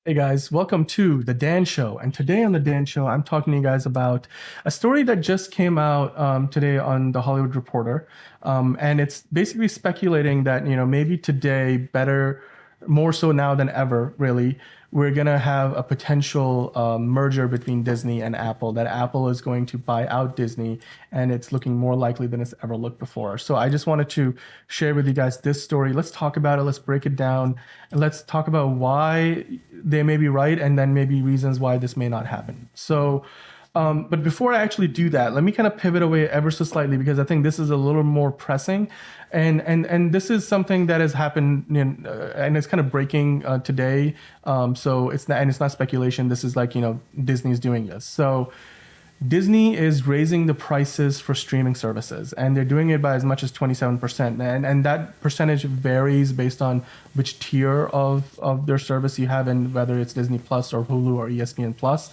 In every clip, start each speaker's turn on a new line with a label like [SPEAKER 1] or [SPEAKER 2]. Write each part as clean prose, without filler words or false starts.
[SPEAKER 1] Hey guys, welcome to the Dan Show. And today on the Dan Show, I'm talking to you guys about a story that just came out today on the Hollywood Reporter. And it's basically speculating that, maybe today, better, more so now than ever, really, we're going to have a potential merger between Disney and Apple, that Apple is going to buy out Disney, and it's looking more likely than it's ever looked before. So I just wanted to share with you guys this story. Let's talk about it. Let's break it down. And let's talk about why they may be right and then maybe reasons why this may not happen. But before I actually do that, let me kind of pivot away ever so slightly because I think this is a little more pressing, and this is something that has happened and it's kind of breaking today. So it's not speculation. This is like Disney's doing this. So Disney is raising the prices for streaming services, and they're doing it by as much as 27%. And that percentage varies based on which tier of their service you have, and whether it's Disney Plus or Hulu or ESPN Plus.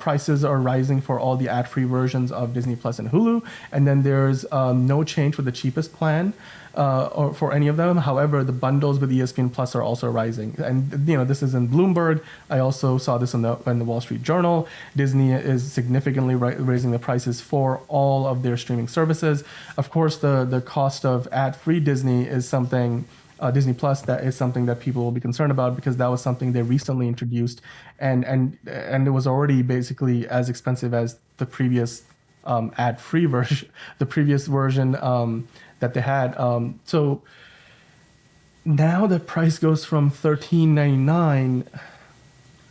[SPEAKER 1] Prices are rising for all the ad-free versions of Disney Plus and Hulu, and then there's no change for the cheapest plan. Or for any of them. However, the bundles with ESPN Plus are also rising, and this is in Bloomberg. I also saw this in the Wall Street Journal. Disney is significantly raising the prices for all of their streaming services. Of course, the cost of ad-free Disney is something. Disney Plus, that is something that people will be concerned about because that was something they recently introduced, and it was already basically as expensive as the previous ad-free version, the previous version that they had. So now the price goes from $13.99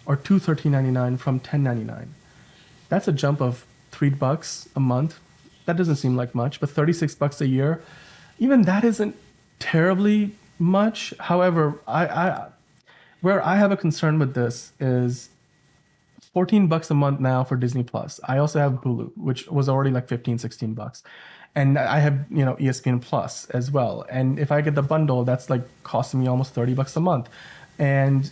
[SPEAKER 1] or to $13.99 from $10.99. That's a jump of $3 a month. That doesn't seem like much, but $36 a year, even that isn't terribly much. However, where I have a concern with this is $14 a month now for Disney Plus. I also have Hulu, which was already like 15, $16. And I have, ESPN Plus as well. And if I get the bundle, that's like costing me almost $30 a month. And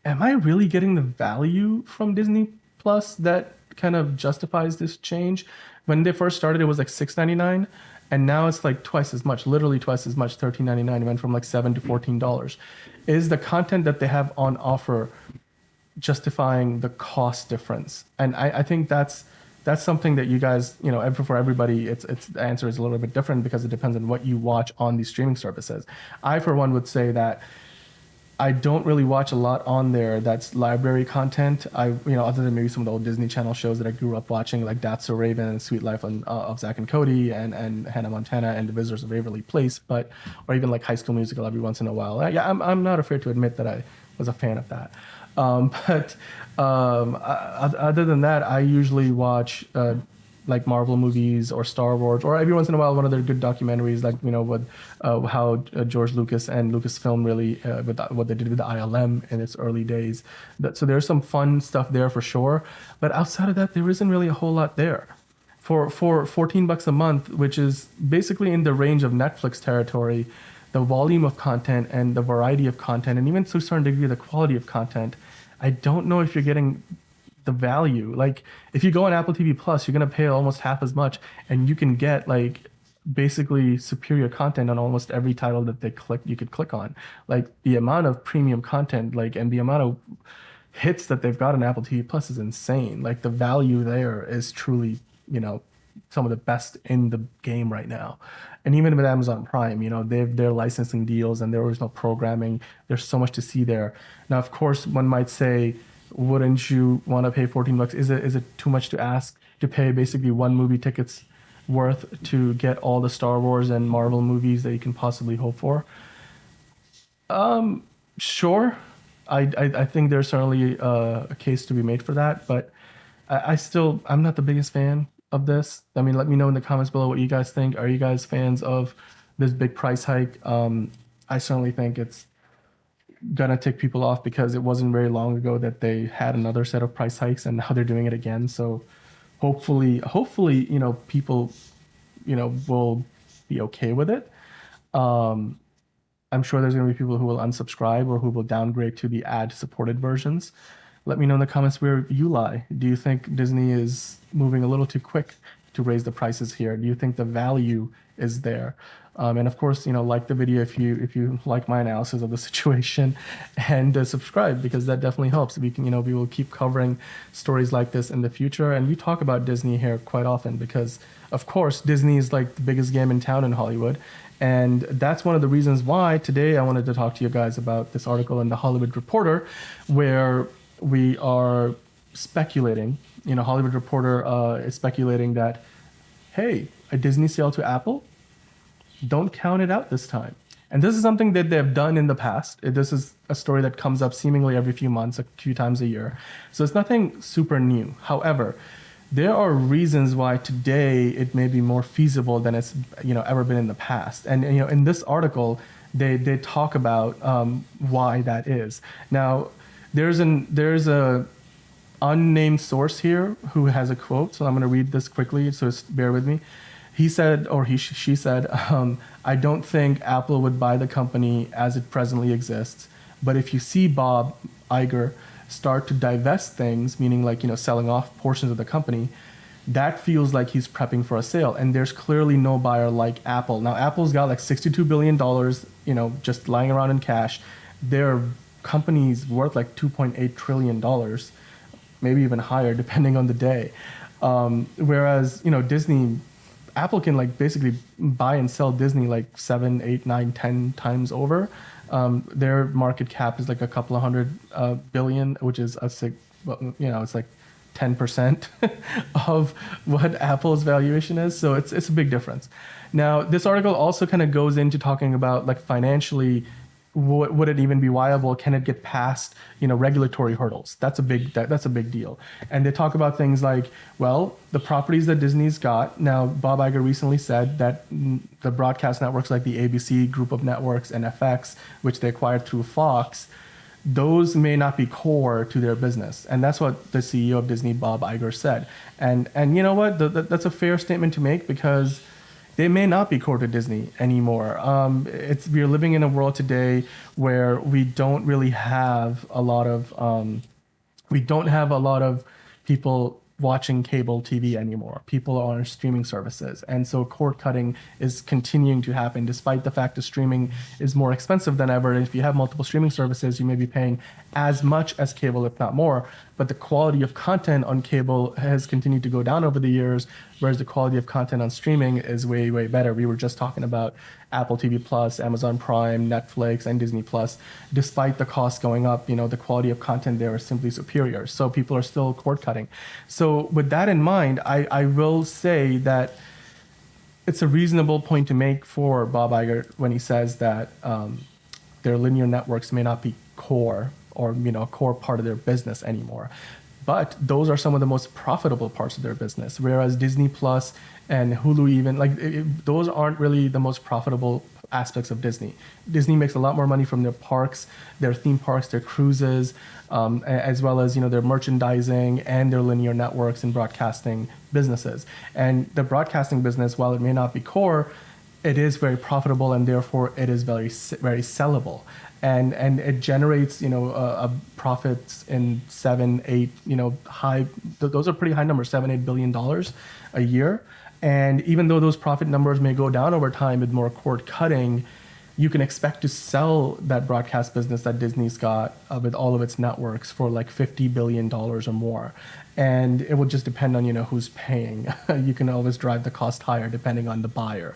[SPEAKER 1] am I really getting the value from Disney Plus that kind of justifies this change? When they first started, it was like $6.99, and now it's like twice as much, literally twice as much, $13.99. It went from like $7 to $14. Is the content that they have on offer justifying the cost difference? And I think that's something that you guys, for everybody, it's the answer is a little bit different because it depends on what you watch on these streaming services. I, for one, would say that I don't really watch a lot on there that's library content. Other than maybe some of the old Disney Channel shows that I grew up watching, like That's So Raven and Sweet Life of Zack and Cody and Hannah Montana and The Visitors of Waverly Place, or even like High School Musical every once in a while. Yeah, I'm not afraid to admit that I was a fan of that. Other than that, I usually watch like Marvel movies or Star Wars, or every once in a while one of their good documentaries, like with how George Lucas and Lucasfilm really with what they did with the ILM in its early days. So there's some fun stuff there for sure, but outside of that, there isn't really a whole lot there. For $14 a month, which is basically in the range of Netflix territory, the volume of content and the variety of content, and even to a certain degree the quality of content, I don't know if you're getting the value. Like if you go on Apple TV Plus, you're gonna pay almost half as much, and you can get like basically superior content on almost every title that you could click on. Like the amount of premium content, and the amount of hits that they've got on Apple TV Plus is insane. Like the value there is truly, some of the best in the game right now. And even with Amazon Prime, their licensing deals and their original programming, there's so much to see there. Now, of course, one might say, wouldn't you want to pay $14? Is it too much to ask to pay basically one movie ticket's worth to get all the Star Wars and Marvel movies that you can possibly hope for? Sure. I think there's certainly a case to be made for that, but I'm not the biggest fan of this. I mean, let me know in the comments below what you guys think. Are you guys fans of this big price hike? I certainly think it's gonna tick people off because it wasn't very long ago that they had another set of price hikes, and now they're doing it again. So hopefully, people, will be okay with it. I'm sure there's gonna be people who will unsubscribe or who will downgrade to the ad-supported versions. Let me know in the comments where you lie. Do you think Disney is moving a little too quick to raise the prices here? Do you think the value is there? And of course, like the video if you like my analysis of the situation, and subscribe, because that definitely helps. We will keep covering stories like this in the future, and we talk about Disney here quite often because, of course, Disney is like the biggest game in town in Hollywood. And that's one of the reasons why today I wanted to talk to you guys about this article in the Hollywood Reporter, where we are speculating. Hollywood Reporter is speculating that, hey, a Disney sale to Apple, don't count it out this time. And this is something that they've done in the past. This is a story that comes up seemingly every few months, a few times a year. So it's nothing super new. However, there are reasons why today it may be more feasible than it's ever been in the past. And in this article, they talk about why that is. Now, there's a unnamed source here who has a quote, so I'm going to read this quickly. So bear with me. He said, or she said, I don't think Apple would buy the company as it presently exists. But if you see Bob Iger start to divest things, meaning like, selling off portions of the company, that feels like he's prepping for a sale. And there's clearly no buyer like Apple. Now, Apple's got like $62 billion, just lying around in cash. Their company's worth like $2.8 trillion, maybe even higher, depending on the day. Whereas, Disney, Apple can like basically buy and sell Disney like 7, 8, 9, 10 times over. Their market cap is like a couple of $100 billion, which is it's like 10% of what Apple's valuation is. So it's a big difference. Now, this article also kind of goes into talking about like financially, would it even be viable? Can it get past, regulatory hurdles? That's a big deal. And they talk about things like, well, the properties that Disney's got. Now, Bob Iger recently said that the broadcast networks like the ABC group of networks and FX, which they acquired through Fox, those may not be core to their business. And that's what the CEO of Disney, Bob Iger, said. And you know what? That's a fair statement to make, because they may not be core to Disney anymore. We're living in a world today where we don't really have a lot of people watching cable TV anymore. People are on streaming services. And so cord cutting is continuing to happen, despite the fact that streaming is more expensive than ever. And if you have multiple streaming services, you may be paying as much as cable, if not more. But the quality of content on cable has continued to go down over the years, whereas the quality of content on streaming is way, way better. We were just talking about Apple TV Plus, Amazon Prime, Netflix, and Disney Plus. Despite the cost going up, the quality of content there is simply superior. So people are still cord cutting. So with that in mind, I will say that it's a reasonable point to make for Bob Iger when he says that their linear networks may not be core or a core part of their business anymore. But those are some of the most profitable parts of their business, whereas Disney Plus and Hulu even, those aren't really the most profitable aspects of Disney. Disney makes a lot more money from their parks, their theme parks, their cruises, as well as their merchandising and their linear networks and broadcasting businesses. And the broadcasting business, while it may not be core, it is very profitable, and therefore it is very, very sellable. And it generates, profits in 7, 8, high. Those are pretty high numbers, $7, $8 billion a year. And even though those profit numbers may go down over time with more cord cutting, you can expect to sell that broadcast business that Disney's got with all of its networks for like $50 billion or more. And it will just depend on, who's paying. You can always drive the cost higher depending on the buyer.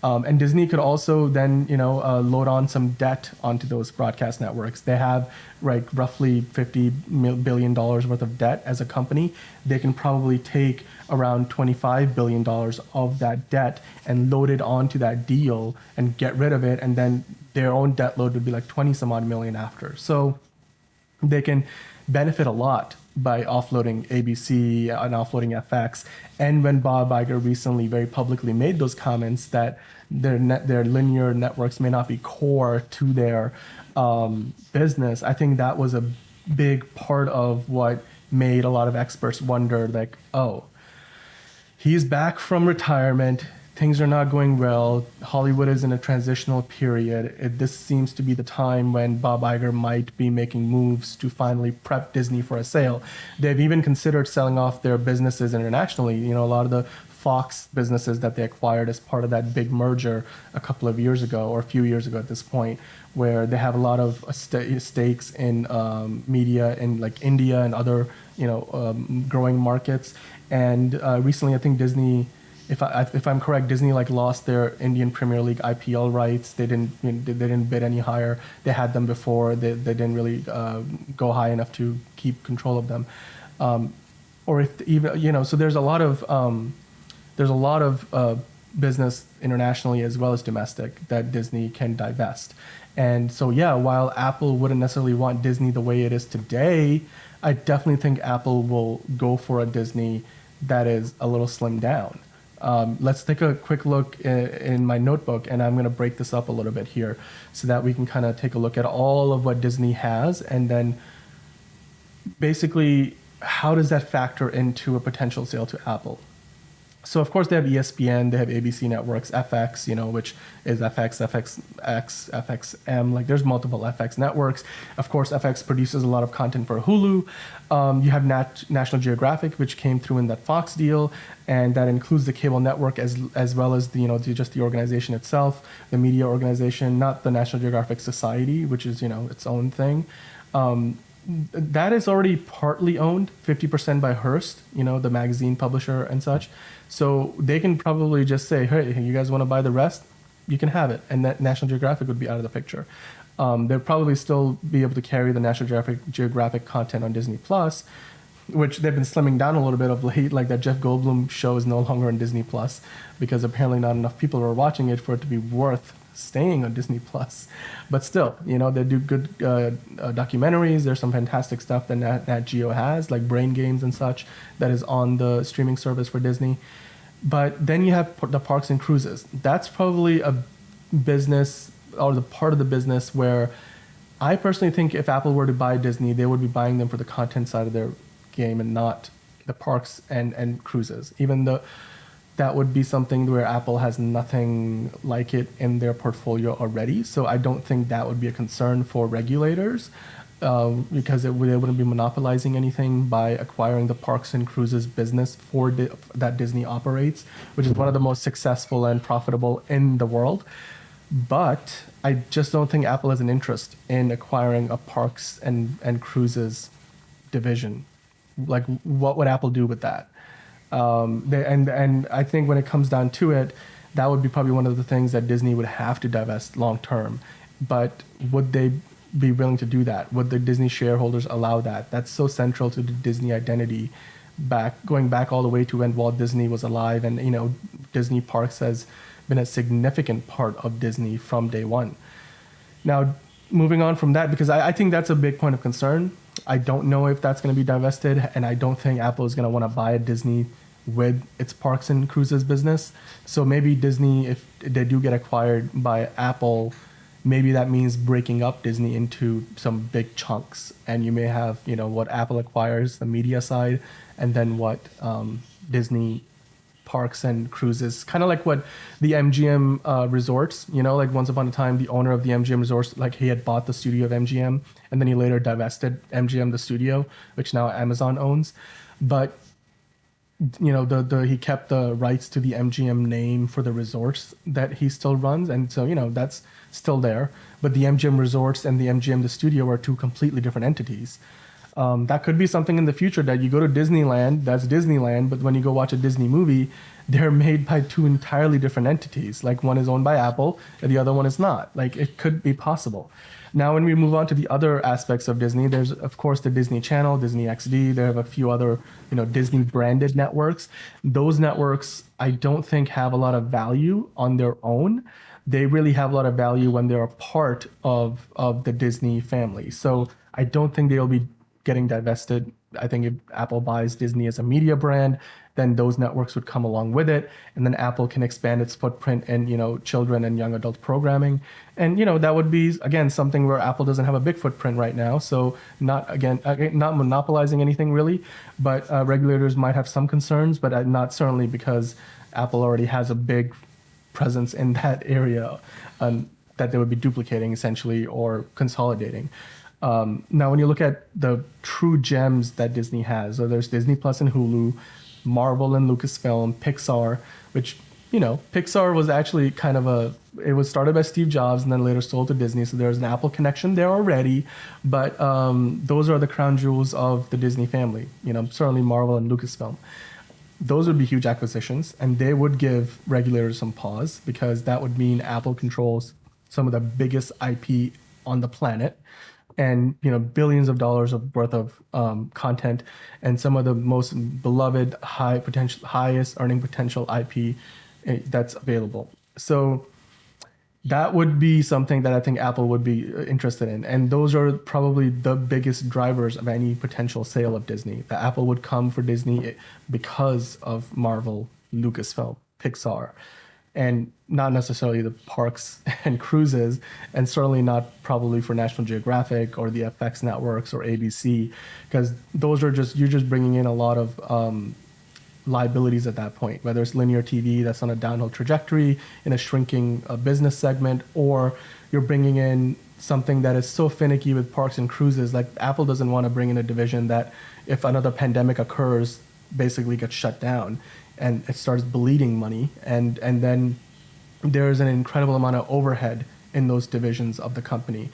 [SPEAKER 1] And Disney could also then, load on some debt onto those broadcast networks. They have roughly $50 billion worth of debt as a company. They can probably take around $25 billion of that debt and load it onto that deal and get rid of it. And then their own debt load would be like 20 some odd million after. So they can benefit a lot by offloading ABC and offloading FX. And when Bob Iger recently very publicly made those comments that their linear networks may not be core to their business, I think that was a big part of what made a lot of experts wonder, like, oh, he's back from retirement. Things are not going well. Hollywood is in a transitional period. This seems to be the time when Bob Iger might be making moves to finally prep Disney for a sale. They've even considered selling off their businesses internationally. A lot of the Fox businesses that they acquired as part of that big merger a couple of years ago, or a few years ago at this point, where they have a lot of stakes in media in like India and other growing markets. And recently, I think Disney, if I'm correct, Disney like lost their Indian Premier League IPL rights. They didn't bid any higher. They had them before. They didn't really go high enough to keep control of them. Or if even so there's a lot of business internationally as well as domestic that Disney can divest. And so yeah, while Apple wouldn't necessarily want Disney the way it is today, I definitely think Apple will go for a Disney that is a little slimmed down. Let's take a quick look in my notebook, and I'm going to break this up a little bit here so that we can kind of take a look at all of what Disney has, and then basically how does that factor into a potential sale to Apple. So of course they have ESPN, they have ABC networks, FX, which is FX, FXX, FXM. Like there's multiple FX networks. Of course, FX produces a lot of content for Hulu. You have National Geographic, which came through in that Fox deal, and that includes the cable network as well as just the organization itself, the media organization, not the National Geographic Society, which is its own thing. That is already partly owned, 50% by Hearst, the magazine publisher and such. So they can probably just say, hey, you guys want to buy the rest? You can have it. And that National Geographic would be out of the picture. They'll probably still be able to carry the National Geographic content on Disney Plus, which they've been slimming down a little bit of late. Like that Jeff Goldblum show is no longer on Disney Plus because apparently not enough people are watching it for it to be worth staying on Disney Plus. But still, they do good documentaries. There's some fantastic stuff that Nat Geo has, like Brain Games and such, that is on the streaming service for Disney. But then you have the parks and cruises. That's probably a business, or the part of the business where I personally think if Apple were to buy Disney, they would be buying them for the content side of their game and not the parks and cruises. Even though that would be something where Apple has nothing like it in their portfolio already. So I don't think that would be a concern for regulators because they wouldn't be monopolizing anything by acquiring the parks and cruises business that Disney operates, which is one of the most successful and profitable in the world. But I just don't think Apple has an interest in acquiring a parks and cruises division. Like, what would Apple do with that? And I think when it comes down to it, that would be probably one of the things that Disney would have to divest long term. But would they be willing to do that? Would the Disney shareholders allow that? That's so central to the Disney identity, going back all the way to when Walt Disney was alive, and Disney Parks has been a significant part of Disney from day one. Now, moving on from that, because I think that's a big point of concern. I don't know if that's going to be divested, and I don't think Apple is going to want to buy a Disney with its parks and cruises business. So maybe Disney, if they do get acquired by Apple, maybe that means breaking up Disney into some big chunks, and you may have what Apple acquires, the media side, and then what Disney parks and cruises, kind of like what the MGM resorts, like once upon a time, the owner of the MGM resorts, like he had bought the studio of MGM, and then he later divested MGM, the studio, which now Amazon owns. But, he kept the rights to the MGM name for the resorts that he still runs. And so, that's still there. But the MGM resorts and the MGM, the studio, are two completely different entities. That could be something in the future that you go to Disneyland, that's Disneyland, but when you go watch a Disney movie, they're made by two entirely different entities. Like one is owned by Apple and the other one is not. Like it could be possible. Now, when we move on to the other aspects of Disney, there's of course the Disney Channel, Disney XD. There have a few other, Disney branded networks. Those networks, I don't think have a lot of value on their own. They really have a lot of value when they're a part of the Disney family. So I don't think they'll be getting divested. I think if Apple buys Disney as a media brand, then those networks would come along with it, and then Apple can expand its footprint in children and young adult programming, and that would be again something where Apple doesn't have a big footprint right now. So not monopolizing anything really, but regulators might have some concerns, but not certainly because Apple already has a big presence in that area that they would be duplicating essentially or consolidating. Now, when you look at the true gems that Disney has, so there's Disney Plus and Hulu, Marvel and Lucasfilm, Pixar, which, Pixar was actually kind of it was started by Steve Jobs and then later sold to Disney. So there's an Apple connection there already. But those are the crown jewels of the Disney family, certainly Marvel and Lucasfilm. Those would be huge acquisitions, and they would give regulators some pause because that would mean Apple controls some of the biggest IP on the planet, and billions of dollars of worth of content, and some of the most beloved, highest earning potential IP that's available. So that would be something that I think Apple would be interested in. And those are probably the biggest drivers of any potential sale of Disney. That Apple would come for Disney because of Marvel, Lucasfilm, Pixar, and not necessarily the parks and cruises, and certainly not probably for National Geographic or the FX networks or ABC, because those are you're just bringing in a lot of liabilities at that point, whether it's linear TV that's on a downhill trajectory in a shrinking business segment, or you're bringing in something that is so finicky with parks and cruises. Like Apple doesn't want to bring in a division that, if another pandemic occurs, basically gets shut down and it starts bleeding money, and then there's an incredible amount of overhead in those divisions of the company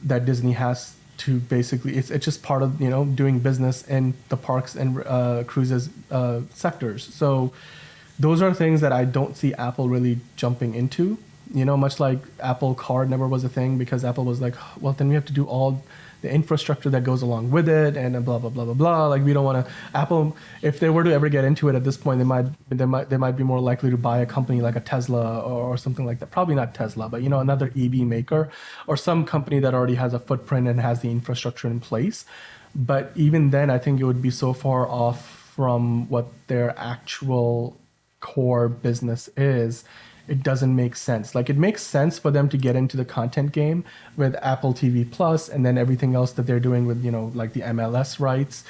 [SPEAKER 1] that Disney has to basically, it's just part of doing business in the parks and cruises sectors. So those are things that I don't see Apple really jumping into, much like Apple Card never was a thing, because Apple was like, well, then we have to do all the infrastructure that goes along with it, and blah blah blah blah blah. Like, we don't want to. Apple, if they were to ever get into it at this point, they might be more likely to buy a company like a Tesla or something like that. Probably not Tesla, but another EV maker or some company that already has a footprint and has the infrastructure in place. But even then, I think it would be so far off from what their actual core business is. It doesn't make sense. Like, it makes sense for them to get into the content game with Apple TV Plus and then everything else that they're doing with, like the MLS rights,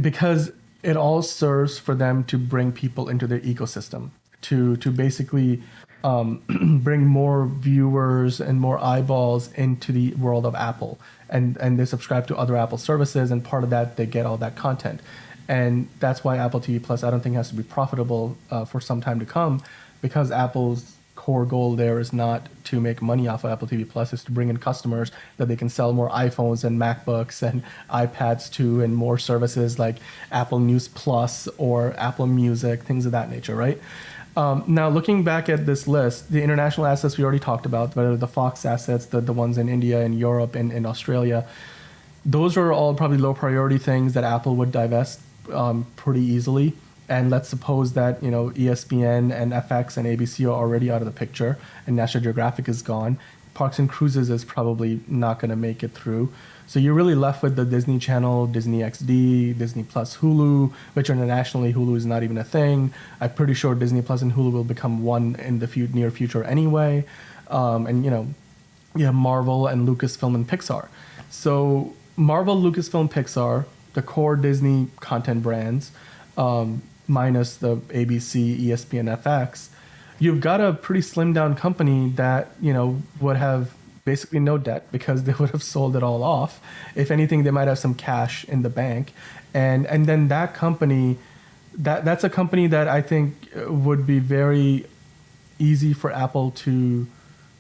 [SPEAKER 1] because it all serves for them to bring people into their ecosystem, to basically bring more viewers and more eyeballs into the world of Apple. And they subscribe to other Apple services, and part of that, they get all that content. And that's why Apple TV Plus, I don't think, has to be profitable for some time to come, because Apple's core goal there is not to make money off of Apple TV Plus, is to bring in customers that they can sell more iPhones and MacBooks and iPads to, and more services like Apple News Plus or Apple Music, things of that nature, right? Now, looking back at this list, the international assets we already talked about, whether the Fox assets, the ones in India and Europe and in Australia, those are all probably low priority things that Apple would divest pretty easily. And let's suppose that ESPN and FX and ABC are already out of the picture, and National Geographic is gone. Parks and Cruises is probably not going to make it through. So you're really left with the Disney Channel, Disney XD, Disney Plus, Hulu, which internationally Hulu is not even a thing. I'm pretty sure Disney Plus and Hulu will become one in the near future anyway. And you have Marvel and Lucasfilm and Pixar. So Marvel, Lucasfilm, Pixar, the core Disney content brands, minus the ABC, ESPN, FX, you've got a pretty slimmed down company that, would have basically no debt because they would have sold it all off. If anything, they might have some cash in the bank. And then that company, that's a company that I think would be very easy for Apple to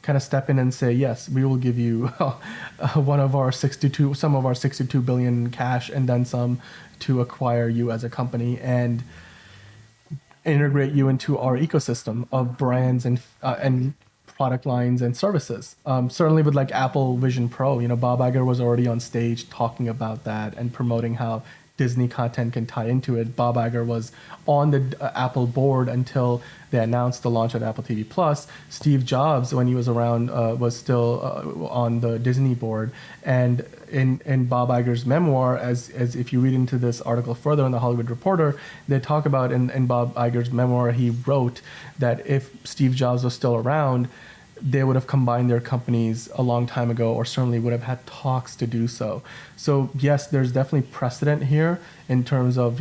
[SPEAKER 1] kind of step in and say, yes, we will give you some of our 62 billion cash and then some to acquire you as a company and integrate you into our ecosystem of brands and product lines and services. Certainly with like Apple Vision Pro, Bob Iger was already on stage talking about that and promoting how Disney content can tie into it. Bob Iger was on the Apple board until they announced the launch of Apple TV Plus. Steve Jobs, when he was around, was still on the Disney board. And in Bob Iger's memoir, as if you read into this article further in the Hollywood Reporter, they talk about in Bob Iger's memoir, he wrote that if Steve Jobs was still around, they would have combined their companies a long time ago, or certainly would have had talks to do so. So yes, there's definitely precedent here in terms of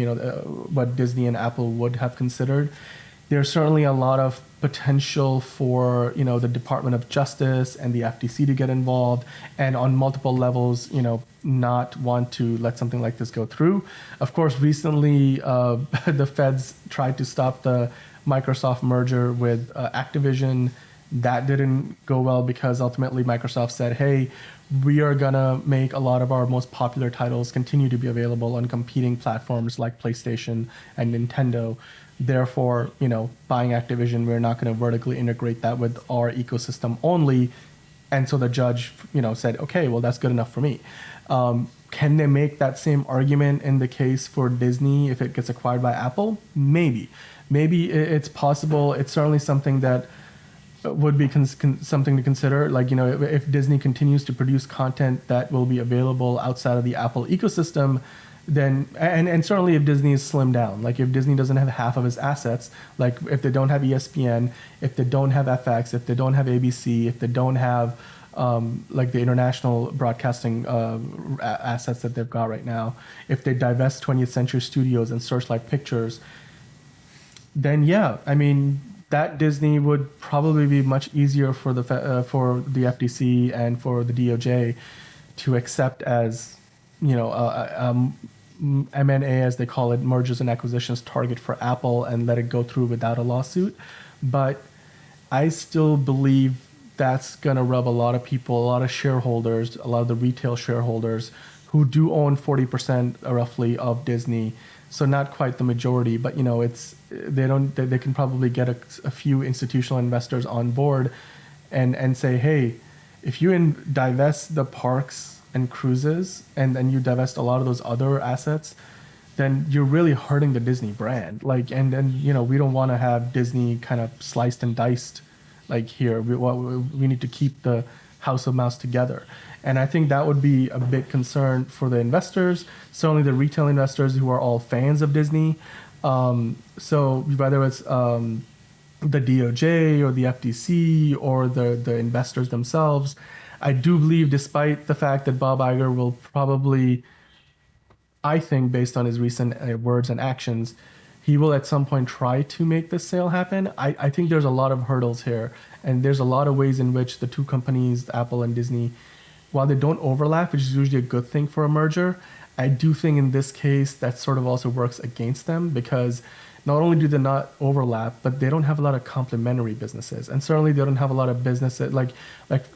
[SPEAKER 1] what Disney and Apple would have considered. There's certainly a lot of potential for, the Department of Justice and the FTC to get involved, and on multiple levels, not want to let something like this go through. Of course, recently the feds tried to stop the Microsoft merger with Activision. That didn't go well because ultimately Microsoft said, hey, we are going to make a lot of our most popular titles continue to be available on competing platforms like PlayStation and Nintendo. Therefore, buying Activision, we're not going to vertically integrate that with our ecosystem only. And so the judge, said, okay, well, that's good enough for me. Can they make that same argument in the case for Disney if it gets acquired by Apple? Maybe. Maybe it's possible. It's certainly something that would be something to consider. Like, if Disney continues to produce content that will be available outside of the Apple ecosystem, then, and certainly if Disney is slimmed down, like if Disney doesn't have half of its assets, like if they don't have ESPN, if they don't have FX, if they don't have ABC, if they don't have like the international broadcasting assets that they've got right now, if they divest 20th Century Studios and Searchlight Pictures, then yeah, I mean, that Disney would probably be much easier for the FTC and for the DOJ to accept as, M&A, as they call it, mergers and acquisitions target for Apple, and let it go through without a lawsuit. But I still believe that's going to rub a lot of people, a lot of shareholders, a lot of the retail shareholders who do own 40% roughly of Disney. So not quite the majority, but they can probably get a few institutional investors on board and say, hey, if you divest the parks and cruises and then you divest a lot of those other assets, then you're really hurting the Disney brand. Like, and we don't want to have Disney kind of sliced and diced like here. We need to keep the house of mouse together. And I think that would be a big concern for the investors, certainly the retail investors who are all fans of Disney. So whether it's the DOJ or the FTC or the investors themselves, I do believe, despite the fact that Bob Iger will probably, I think based on his recent words and actions, he will at some point try to make this sale happen. I think there's a lot of hurdles here, and there's a lot of ways in which the two companies, Apple and Disney, while they don't overlap, which is usually a good thing for a merger, I do think in this case that sort of also works against them, because not only do they not overlap, but they don't have a lot of complementary businesses, and certainly they don't have a lot of businesses like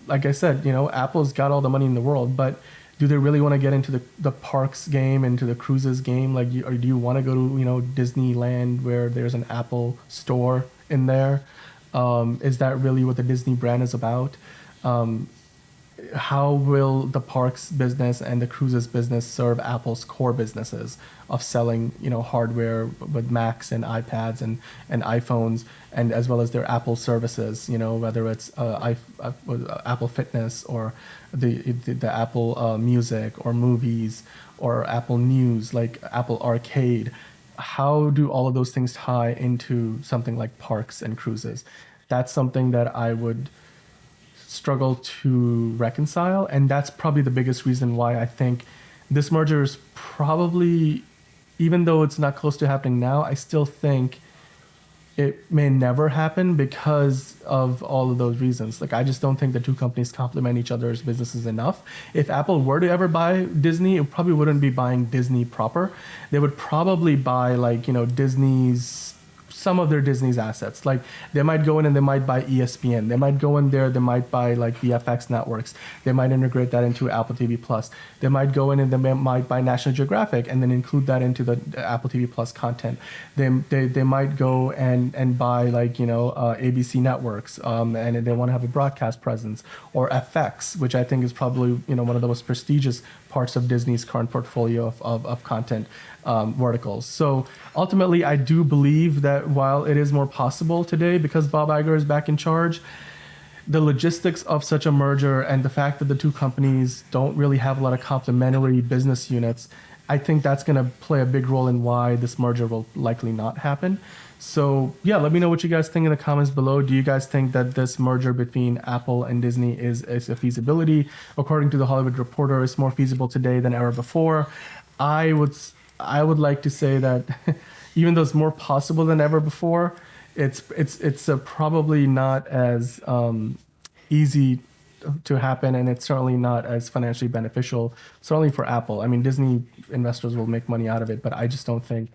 [SPEAKER 1] I said, Apple's got all the money in the world, but do they really want to get into the parks game, into the cruises game? Like, or do you want to go to Disneyland where there's an Apple store in there? Is that really what the Disney brand is about? How will the parks business and the cruises business serve Apple's core businesses of selling, hardware with Macs and iPads and iPhones, and as well as their Apple services, whether it's Apple Fitness or the Apple Music or movies or Apple News, like Apple Arcade. How do all of those things tie into something like parks and cruises? That's something that I would struggle to reconcile, and that's probably the biggest reason why I think this merger is probably, even though it's not close to happening now, I still think it may never happen because of all of those reasons. Like, I just don't think the two companies complement each other's businesses enough. If Apple were to ever buy Disney, it probably wouldn't be buying Disney proper. They would probably buy some of their Disney's assets. Like, they might go in and they might buy ESPN. They might go in there, they might buy like the FX networks. They might integrate that into Apple TV Plus. They might go in and they might buy National Geographic and then include that into the Apple TV Plus content. They might go and buy ABC networks, and they want to have a broadcast presence, or FX, which I think is probably one of the most prestigious parts of Disney's current portfolio of content verticals. So ultimately, I do believe that while it is more possible today because Bob Iger is back in charge, the logistics of such a merger and the fact that the two companies don't really have a lot of complementary business units, I think that's going to play a big role in why this merger will likely not happen. So yeah, let me know what you guys think in the comments below. Do you guys think that this merger between Apple and Disney is a feasibility? According to the Hollywood Reporter, it's more feasible today than ever before. I would like to say that even though it's more possible than ever before, it's probably not as easy to happen, and it's certainly not as financially beneficial. Certainly for Apple. I mean, Disney investors will make money out of it, but I just don't think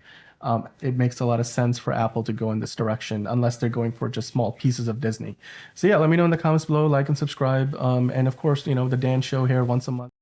[SPEAKER 1] it makes a lot of sense for Apple to go in this direction unless they're going for just small pieces of Disney. So yeah, let me know in the comments below, like and subscribe, and of course, the Dan Show here once a month.